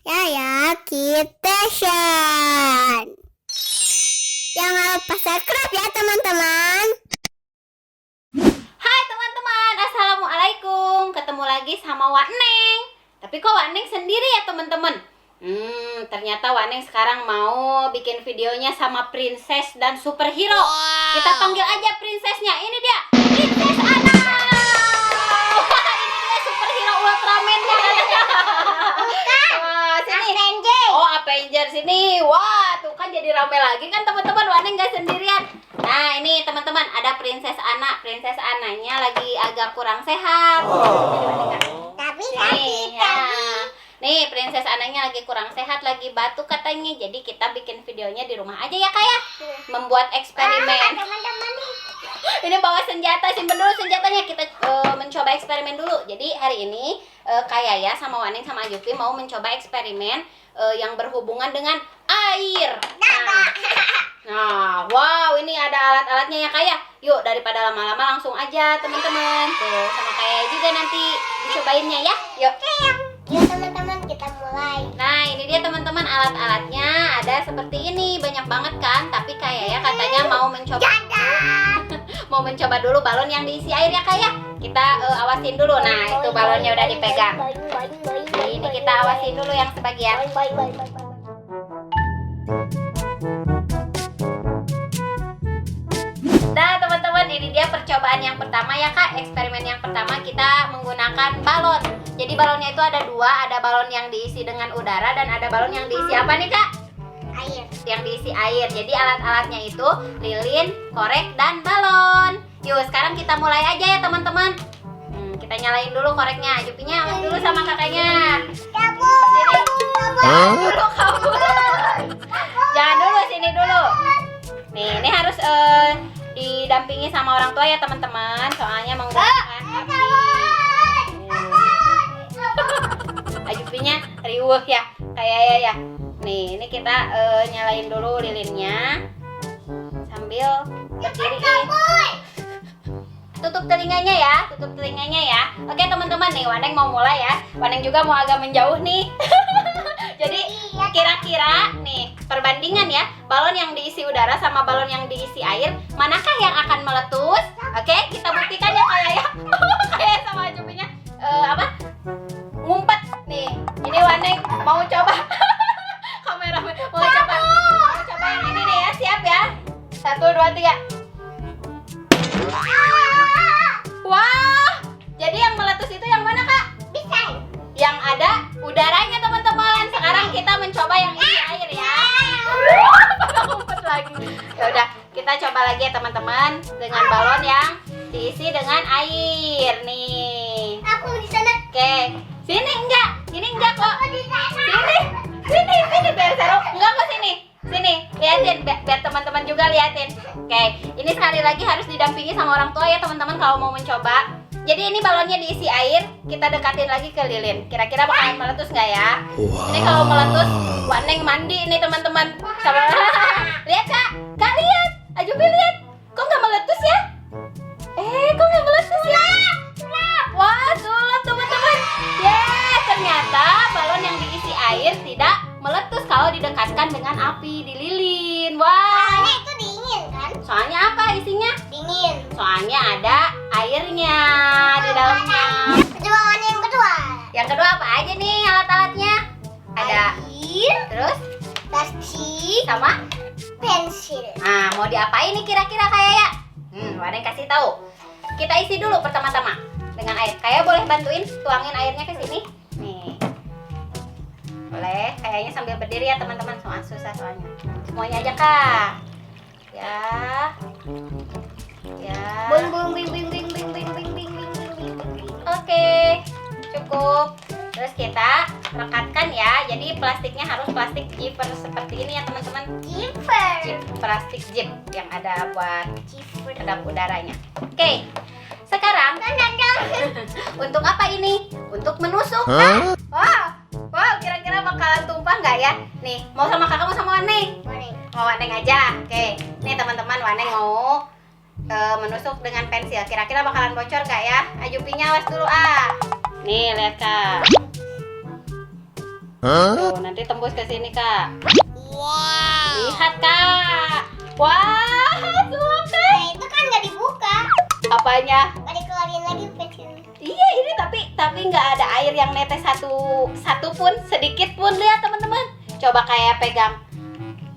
Ya, kita Shan. Jangan lupa subscribe ya teman-teman. Hai teman-teman, assalamualaikum. Ketemu lagi sama Wak Neng. Tapi kok Wak Neng sendiri ya teman-teman? Ternyata Wak Neng sekarang mau bikin videonya sama princess dan superhero. Kita panggil aja princessnya. Ini dia, Princess Anna. Wah, ini dia superhero Ultraman-nya. Sini. Oh, Avenger sini. Wah, tuh kan jadi rame lagi kan teman-teman. Wak Neng gak sendirian. Nah, ini teman-teman ada Princess Anna. Princess Annanya lagi agak kurang sehat. Tapi Nih, Princess Annanya lagi kurang sehat, lagi batuk katanya. Jadi kita bikin videonya di rumah aja ya, Kak ya. Membuat eksperimen. teman-teman nih. Ini bawa senjata, simpen dulu senjatanya. Kita mencoba eksperimen dulu. Jadi hari ini Kak ya sama Wak Neng sama Jupi mau mencoba eksperimen yang berhubungan dengan air. Nah, wow, ini ada alat-alatnya ya Kak ya. Yuk, daripada lama-lama langsung aja teman-teman. Tuh, sama kayak juga nanti dicobainnya ya. Yuk. Yuk teman-teman, kita mulai. Nah, ini dia teman-teman alat-alatnya. Ada seperti ini, banyak banget kan. Tapi kayak ya katanya mau mencoba mau mencoba dulu balon yang diisi air ya Kak ya. Kita awasin dulu. Nah, itu balonnya udah dipegang. Ini kita awasin dulu yang sebagian. Nah teman-teman, ini dia percobaan yang pertama ya Kak. Eksperimen yang pertama kita menggunakan balon. Jadi balonnya itu ada dua. Ada balon yang diisi dengan udara dan ada balon yang diisi apa nih Kak? Air. Yang diisi air. Jadi alat-alatnya itu lilin, korek, dan balon. Yuk sekarang kita mulai aja ya teman-teman. Kita nyalain dulu koreknya. Jupinya awas dulu sama kakaknya. Jangan dulu kabur. Jangan dulu, sini dulu. Nih, ini harus didampingi sama orang tua ya teman-teman. Soalnya menggunakan api. Jupinya riuh ya, kayak ya. Nih, ini kita nyalain dulu lilinnya sambil berdiri. Tutup telinganya ya, tutup telinganya ya. Oke teman-teman, nih Wak Neng mau mulai ya. Wak Neng juga mau agak menjauh nih. Jadi kira-kira nih perbandingan ya, balon yang diisi udara sama balon yang diisi air, manakah yang akan meletus? Oke, kita buktikan ya kayak ya. Kayak sama Jupinya ngumpet nih. Ini Wak Neng mau coba. Kameramen mau coba yang ini nih ya. Siap ya. 1, 2, 3. Wah, jadi yang meletus itu yang mana Kak? Bisa. Yang ada udaranya teman-teman. Sekarang kita mencoba yang isi air ya. Ngumpet lagi. Ya udah, kita coba lagi ya teman-teman dengan balon yang diisi dengan air nih. Aku di sana. Oke, sini enggak kok. Aku di sana. Sini biar seru. Enggak kok sini. Sini, liatin biar teman-teman juga liatin. Oke, ini sekali lagi harus didampingi sama orang tua ya teman-teman kalau mau mencoba. Jadi ini balonnya diisi air, kita dekatin lagi ke lilin. Kira-kira bakalan meletus nggak ya? Ini kalau meletus, Wak Neng mandi nih teman-teman. Coba lihat Kak, lihat. Ajubi lihat, kok nggak meletus ya? Kok nggak meletus ya? Wah, sulap teman-teman. Ternyata balon yang diisi air tidak meletus kalau didekatkan dengan api di lilin. Wah. Soalnya itu dingin kan? Soalnya apa isinya? Dingin. Soalnya ada airnya di dalamnya. Yang kedua. Yang kedua apa aja nih alat-alatnya? Ada air, terus plastik, sama. pensil. Nah, mau diapain nih kira-kira kayak ya? Wak Neng kasih tahu. Kita isi dulu pertama-tama dengan air. Kayak boleh bantuin tuangin airnya ke sini. Nih. Boleh, kayaknya sambil berdiri ya teman-teman. Susah soalnya. Semuanya aja Kak. Ya. Oke, cukup. Terus kita rekatkan ya. Jadi plastiknya harus plastik zipper seperti ini ya teman-teman. Plastik zip yang ada buat kedap udaranya. Oke. Sekarang untuk apa ini? Untuk menusuk. Wow, kira-kira bakalan tumpah nggak ya? Nih, mau sama kakak mau sama Wak Neng? Mau Wak Neng aja. Oke. Nih teman-teman, Wak Neng mau menusuk dengan pensil. Kira-kira bakalan bocor nggak ya? Jupinya awas dulu Nih, lihat Kak. Tuh, nanti tembus ke sini, Kak. Lihat, Kak. Wah, sulap, Kak. Nah, itu kan nggak dibuka. Apanya? Nggak dikeluarin lagi pensilnya. Iya, ini tapi nggak ada air yang netes satu pun, sedikit pun. Lihat, teman-teman. Coba kayak pegang.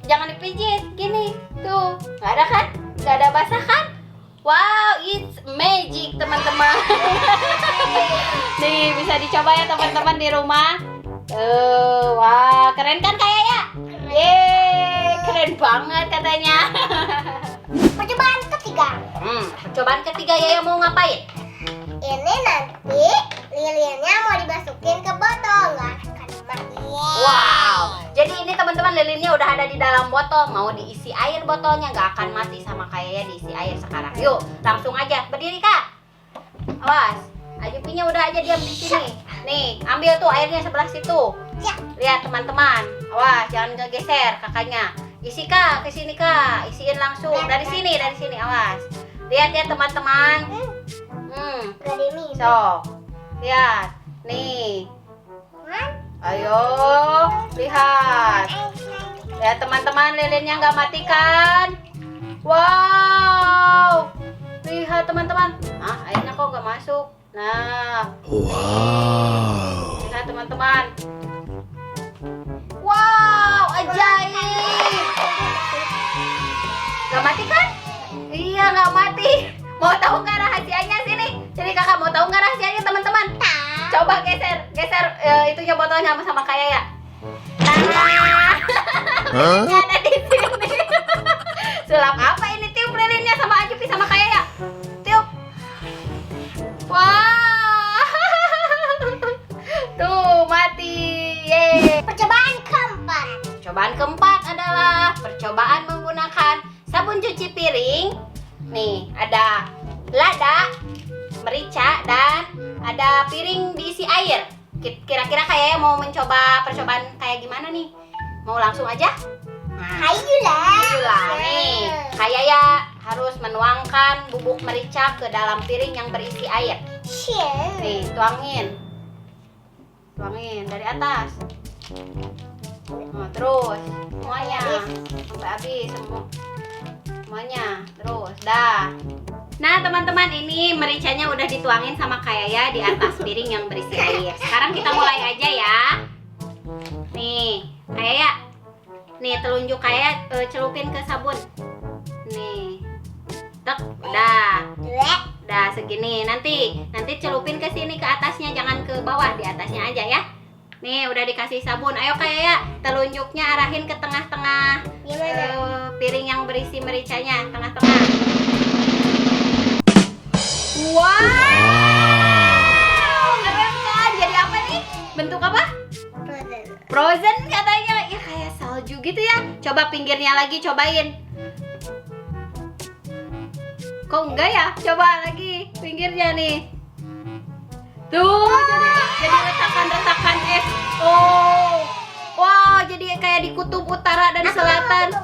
Jangan dipijit, gini. Tuh, nggak ada kan? Nggak ada basah kan? Wow, it's magic, teman-teman. Nih, bisa dicoba ya teman-teman di rumah. Wah, keren kan kayak ya? Yeay, keren banget katanya. Percobaan ketiga. Percobaan ketiga ya yang mau ngapain? Ini nanti lilinnya mau dimasukin ke botol, nggak akan mati. Wow, jadi ini teman-teman lilinnya udah ada di dalam botol. Mau diisi air botolnya, nggak akan mati sama kayak ya diisi air sekarang. Yuk, langsung aja berdiri, Kak. Awas, Ajupinya udah aja diam di sini. Nih, ambil tuh airnya sebelah situ. Ya. Lihat teman-teman, awas jangan ngegeser kakaknya. Isi Kak, ke sini Kak, isiin langsung dari sini, awas. Lihat ya teman-teman. Nggak demi. So, lihat, nih. Ayo, lihat. Lihat teman-teman, lilinnya nggak mati kan? Wow, lihat teman-teman. Airnya kok nggak masuk? Nah, Wow. lihat teman-teman. Wow, ajaib. Gak mati kan? Iya, gak mati. Mau tahu nggak rahasianya sini? Sini kakak, mau tahu nggak rahasianya teman-teman? Coba geser itunya botolnya sama kayak ya. Nah, Hah? ada di sini. Sulap apa ini? Tiup lilinnya sama Ajupi sama kayak ya. Tiup. Wah. Tuh, mati. Yeay. Percobaan keempat. Percobaan keempat adalah percobaan menggunakan sabun cuci piring. Nih, ada lada, merica, dan ada piring diisi air. Kira-kira kayak mau mencoba percobaan kayak gimana nih? Mau langsung aja? Nah, Ayolah. nih, kayak ya harus menuangkan bubuk merica ke dalam piring yang berisi air. Nih, tuangin dari atas. Nah, terus semuanya sampai habis semuanya terus dah. Nah teman-teman, ini mericanya udah dituangin sama Kayaya di atas piring yang berisi air. Sekarang kita mulai aja ya. Nih Kayaya, nih telunjuk Kayaya, celupin ke sabun. Nih, tek, udah segini. Nanti celupin ke sini ke atasnya, jangan ke bawah, di atasnya aja ya. Nih udah dikasih sabun. Ayo Kayaya, telunjuknya arahin ke tengah-tengah piring yang berisi mericanya, tengah-tengah. Wow, keren kan? Jadi apa nih? Bentuk apa? Frozen katanya. Ya kayak salju gitu ya. Coba pinggirnya lagi, cobain. Kok enggak ya? Coba lagi pinggirnya nih. Tuh, jadi retakan-retakan es. Oh, wow, jadi kayak di kutub utara dan selatan.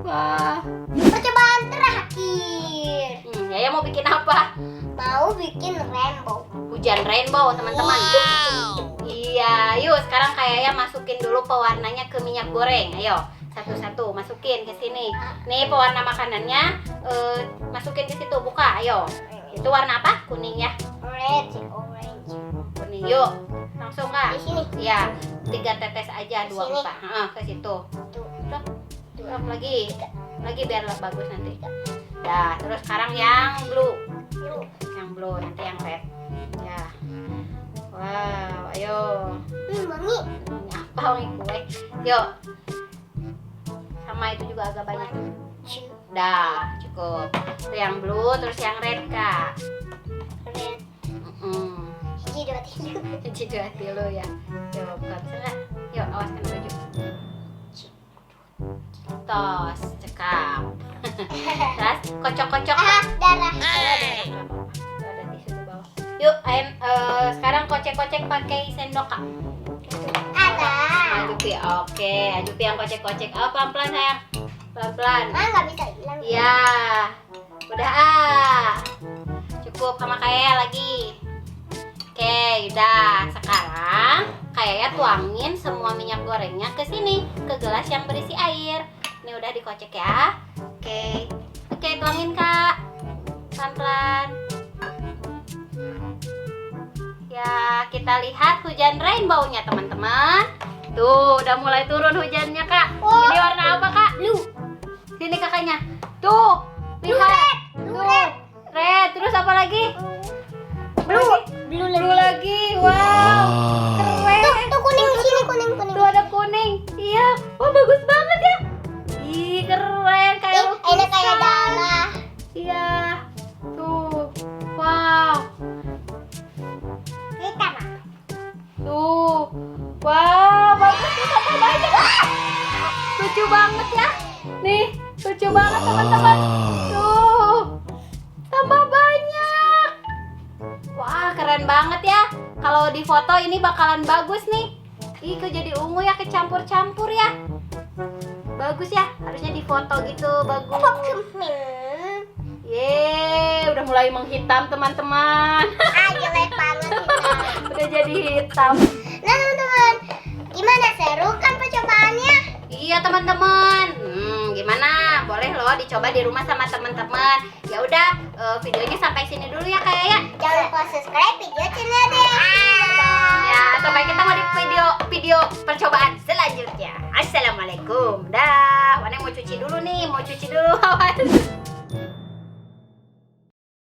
Wah. Percobaan terakhir. Yaya mau bikin apa? Mau bikin rainbow. Hujan rainbow, teman-teman. Iya, yuk sekarang kayaknya masukin dulu pewarnanya ke minyak goreng. Ayo, satu-satu masukin ke sini. Nih pewarna makanannya, masukin ke situ. Buka, ayo. Itu warna apa? Kuning ya? Orange. Kuning. Yuk, langsung Kak. Di sini. Iya, 3 tetes aja, 2 Sini. buka. Ke situ. Tuh. Tuh, lagi biar bagus nanti. Dah, terus sekarang yang blue. Yang blue, nanti yang red. Ya. Wow, ayo. Wangi. Ini apa wangi kue? Yuk. Sama itu juga agak banyak. Dah, cukup. Itu yang blue, terus yang red, Kak. Red. Cuci dua dulu ya. Yuk, buka bisa nggak? Yuk, awas kena baju. Tos, cekap. Terus kocok-kocok. Darah. Ada tisu di bawah. Yuk, sekarang kocek-kocek pakai sendok, Kak. Ada. Ajupi, oke. Ajupi yang kocek-kocek. Oh, pelan-pelan sayang. Pelan-pelan. Nggak bisa hilang. Iya. Udah Cukup sama kayak lagi. Oke, udah. Sekarang kayak Kayak tuangin semua minyak gorengnya ke sini, ke gelas yang berisi air. Ini udah dikocek ya. Oke, tuangin Kak. Pelan-pelan. Ya, kita lihat hujan rainbow-nya teman-teman. Tuh, udah mulai turun hujannya Kak. Ini warna apa Kak? Blue. Sini kakaknya. Tuh, lihat. Tuh, red. Terus apa lagi? Blue lagi. Wow. Keren. Tuh kuning sini kuning. Tuh ada kuning. Iya. Wah, bagus banget ya. Ih, keren kayak Ini lukisan. kayak darah. Iya. Tuh. Wow. Kita mah. Tuh. Wow, bagus nih tambah banyak. Lucu banget ya. Nih, lucu banget teman-teman. Tuh. Tambah banyak. Wah, keren banget ya. Kalau di foto ini bakalan bagus nih. Ih, kok jadi ungu ya, kecampur-campur ya. Bagus ya, harusnya di foto gitu, bagus. Yeay, udah mulai menghitam teman-teman. Jelek banget kita. Udah jadi hitam. Nah teman-teman, gimana seru kan percobaannya? Iya teman-teman. Gimana? Boleh loh dicoba di rumah sama teman-teman. Ya udah, videonya sampai sini dulu ya Kak ya. Jangan lupa subscribe video channel deh. Ya,